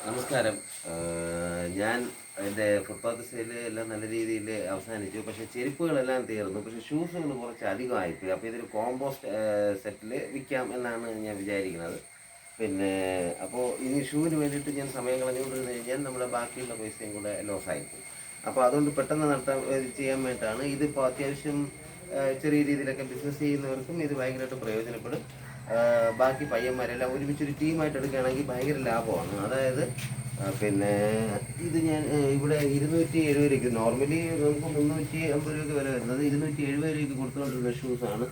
നമസ്കാരം. ഞാൻ എൻ്റെ ഫുട്പാത്ത് സെയിൽ എല്ലാം നല്ല രീതിയിൽ അവസാനിച്ചു. പക്ഷേ ചെരുപ്പുകളെല്ലാം തീർന്നു. പക്ഷേ ഷൂസുകൾ കുറച്ച് അധികമായിപ്പോയി. അപ്പോൾ ഇതൊരു കോമ്പോസ്റ്റ് സെറ്റിൽ വിൽക്കാം എന്നാണ് ഞാൻ വിചാരിക്കുന്നത്. പിന്നെ അപ്പോൾ ഇനി ഷൂവിന് വേണ്ടിയിട്ട് ഞാൻ സമയം കളഞ്ഞുകൊണ്ടിരുന്ന് കഴിഞ്ഞാൽ നമ്മുടെ ബാക്കിയുള്ള പൈസയും കൂടെ ലോസായിപ്പോയി. അപ്പോൾ അതുകൊണ്ട് പെട്ടെന്ന് ചെയ്യാൻ വേണ്ടിയിട്ടാണ്. ഇതിപ്പോൾ അത്യാവശ്യം ചെറിയ രീതിയിലൊക്കെ ബിസിനസ് ചെയ്യുന്നവർക്കും ഇത് ഭയങ്കരമായിട്ട് പ്രയോജനപ്പെടും. ബാക്കി പയ്യന്മാരെല്ലാം ഒരുമിച്ചൊരു ടീമായിട്ട് എടുക്കുകയാണെങ്കിൽ ഭയങ്കര ലാഭമാണ്. അതായത് പിന്നെ ഇത് ഞാൻ ഇവിടെ 270 രൂപയ്ക്ക്, നോർമലി നമുക്ക് 350 രൂപയ്ക്ക് വില വരുന്നത്, 270 രൂപയ്ക്ക് കൊടുത്തുകൊണ്ടിരുന്ന ഷൂസാണ്.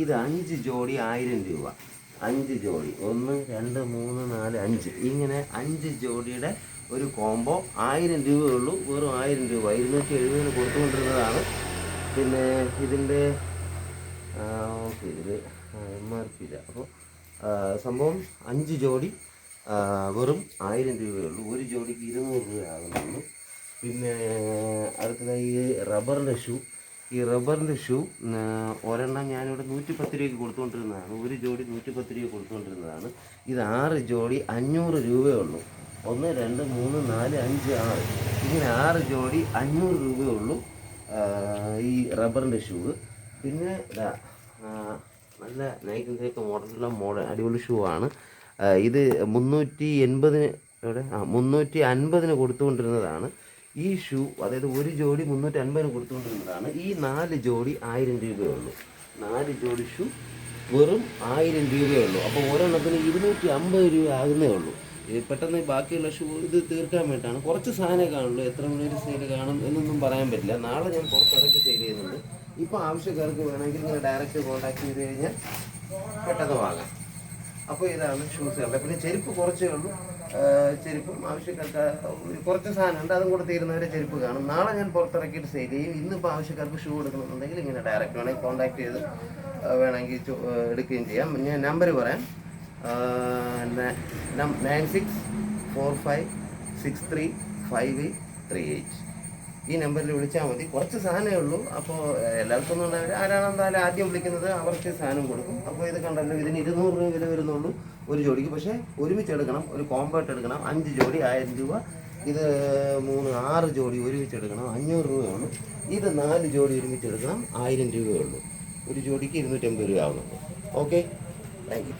ഇത് 5 ജോഡി 1000 രൂപ. 5 ജോഡി, 1 2 3 4 5, ഇങ്ങനെ 5 ജോഡിയുടെ ഒരു കോംബോ 1000 രൂപയേ ഉള്ളൂ. വെറും 1000 രൂപ 270 കൊടുത്തുകൊണ്ടിരുന്നതാണ്. പിന്നെ ഇതിൻ്റെ ഓക്കെ, ഇതിൽ MRP ഇല്ല. അപ്പോൾ സംഭവം 5 ജോഡി വെറും 1000 രൂപയേ ഉള്ളൂ. ഒരു ജോഡിക്ക് 200 രൂപ ആകുന്നുള്ളൂ. പിന്നെ അടുത്തതായി ഈ റബ്ബറിൻ്റെ ഷൂ. ഈ റബ്ബറിൻ്റെ ഷൂ ഒരെണ്ണം ഞാനിവിടെ 110 രൂപയ്ക്ക് കൊടുത്തുകൊണ്ടിരുന്നതാണ്. ഒരു ജോഡി 110 രൂപ കൊടുത്തുകൊണ്ടിരുന്നതാണ്. ഇത് 6 ജോഡി 500 രൂപയേ ഉള്ളൂ. 1 2 3 4 5 6, ഇങ്ങനെ 6 ജോഡി 500 രൂപയേ ഉള്ളൂ ഈ റബ്ബറിൻ്റെ ഷൂ. പിന്നെ നല്ല നൈക്കിൻ്റെയൊക്കെ മോഡൽ അടിപൊളി ഷൂ ആണ്. ഇത് 380 350 കൊടുത്തുകൊണ്ടിരുന്നതാണ് ഈ ഷൂ. അതായത് ഒരു ജോഡി 350 കൊടുത്തുകൊണ്ടിരുന്നതാണ്. ഈ 4 ജോഡി 1000 രൂപയേ ഉള്ളൂ. 4 ജോഡി ഷൂ വെറും 1000 രൂപയേ ഉള്ളൂ. അപ്പോൾ ഒരെണ്ണത്തിന് 250 രൂപ ആകുന്നേ ഉള്ളൂ. പെട്ടെന്ന് ബാക്കിയുള്ള ഷൂ ഇത് തീർക്കാൻ വേണ്ടിയിട്ടാണ്. കുറച്ച് സാധനമേ കാണുള്ളൂ. എത്ര മണിയൊരു സെയിൽ കാണും എന്നൊന്നും പറയാൻ പറ്റില്ല. നാളെ ഞാൻ പുറത്തിറക്കി സെയിൽ ചെയ്യുന്നുണ്ട്. ഇപ്പോൾ ആവശ്യക്കാർക്ക് വേണമെങ്കിൽ നിങ്ങൾ ഡയറക്റ്റ് കോൺടാക്ട് ചെയ്ത് കഴിഞ്ഞാൽ പെട്ടെന്ന് വാങ്ങാം. അപ്പോൾ ഇതാണ് ഷൂസുകളുടെ. പിന്നെ ചെരുപ്പ് കുറച്ചേ ഉള്ളൂ. ചെരുപ്പും ആവശ്യക്കാർക്ക് കുറച്ച് സാധനമുണ്ട്, അതും കൂടെ തീരുന്നവരെ ചെരുപ്പ് കാണും. നാളെ ഞാൻ പുറത്തിറക്കിയിട്ട് സെയിൽ ചെയ്യും. ഇന്നിപ്പോൾ ആവശ്യക്കാർക്ക് ഷൂ എടുക്കണമെന്നുണ്ടെങ്കിൽ ഇങ്ങനെ ഡയറക്റ്റ് വേണമെങ്കിൽ കോൺടാക്ട് ചെയ്ത് വേണമെങ്കിൽ എടുക്കുകയും ചെയ്യാം. ഞാൻ നമ്പർ പറയാം: 9645635838. ഈ നമ്പറിൽ വിളിച്ചാൽ മതി. കുറച്ച് സാധനമേ ഉള്ളൂ. അപ്പോൾ എല്ലാവർക്കും ഒന്നും ഉണ്ടാവില്ല. ആരാണെന്തായാലും ആദ്യം വിളിക്കുന്നത് അവർക്ക് സാധനം കൊടുക്കും. അപ്പോൾ ഇത് കണ്ടല്ലോ, ഇതിന് 200 രൂപ വില വരുന്നുള്ളൂ ഒരു ജോഡിക്ക്. പക്ഷേ ഒരുമിച്ച് എടുക്കണം, ഒരു കോമ്പായിട്ട് എടുക്കണം. 5 ജോഡി 1000 രൂപ. ഇത് 6 ജോഡി ഒരുമിച്ച് എടുക്കണം, 500 രൂപയുള്ളൂ. ഇത് 4 ജോഡി ഒരുമിച്ച് എടുക്കണം, 1000 രൂപയേ ഉള്ളൂ. ഒരു ജോഡിക്ക് 250 രൂപ ആവുന്നുണ്ട്. Okay, thank you.